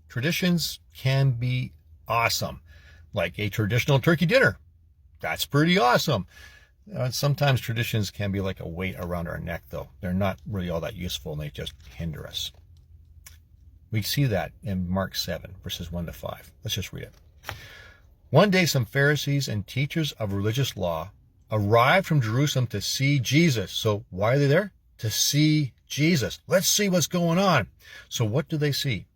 Traditions can be awesome, like a traditional turkey dinner. That's pretty awesome. Sometimes traditions can be like a weight around our neck, though. They're not really all that useful, and they just hinder us. We see that in Mark 7, verses 1 to 5. Let's just read it. One day, some Pharisees and teachers of religious law arrived from Jerusalem to see Jesus. So why are they there? To see Jesus. Let's see what's going on. So what do they see?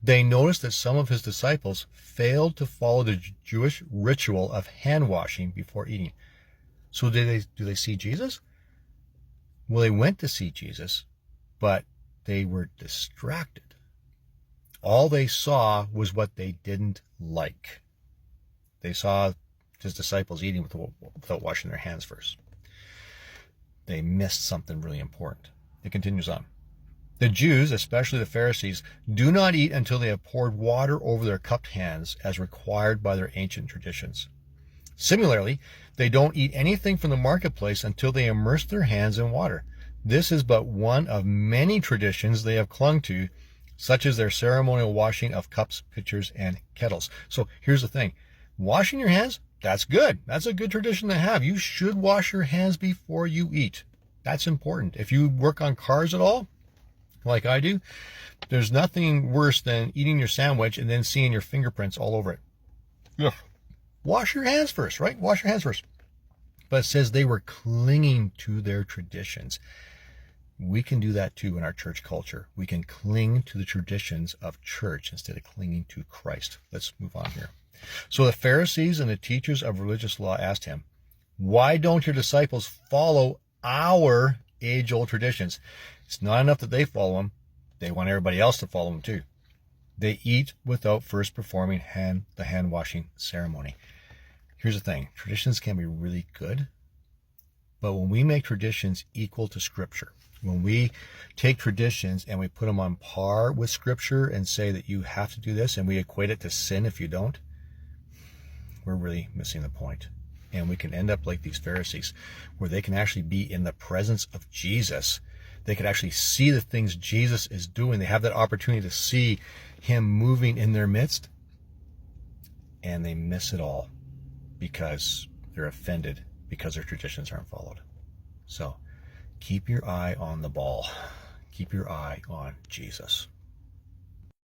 They noticed that some of his disciples failed to follow the Jewish ritual of hand washing before eating. So do they see Jesus? Well, they went to see Jesus, but they were distracted. All they saw was what they didn't like. They saw his disciples eating without washing their hands first. They missed something really important. It continues on. The Jews, especially the Pharisees, do not eat until they have poured water over their cupped hands as required by their ancient traditions. Similarly, they don't eat anything from the marketplace until they immerse their hands in water. This is but one of many traditions they have clung to, such as their ceremonial washing of cups, pitchers, and kettles. So here's the thing. Washing your hands, that's good. That's a good tradition to have. You should wash your hands before you eat. That's important. If you work on cars at all, like I do, there's nothing worse than eating your sandwich and then seeing your fingerprints all over it. Ugh. Wash your hands first, right? Wash your hands first. But it says they were clinging to their traditions. We can do that too in our church culture. We can cling to the traditions of church instead of clinging to Christ. Let's move on here. So the Pharisees and the teachers of religious law asked him, why don't your disciples follow our age-old traditions? It's not enough that they follow them. They want everybody else to follow them too. They eat without first performing the hand-washing ceremony. Here's the thing. Traditions can be really good, but when we make traditions equal to Scripture, when we take traditions and we put them on par with Scripture and say that you have to do this, and we equate it to sin if you don't, we're really missing the point. And we can end up like these Pharisees, where they can actually be in the presence of Jesus. They could actually see the things Jesus is doing. They have that opportunity to see him moving in their midst, and they miss it all because they're offended because their traditions aren't followed. So keep your eye on the ball. Keep your eye on Jesus.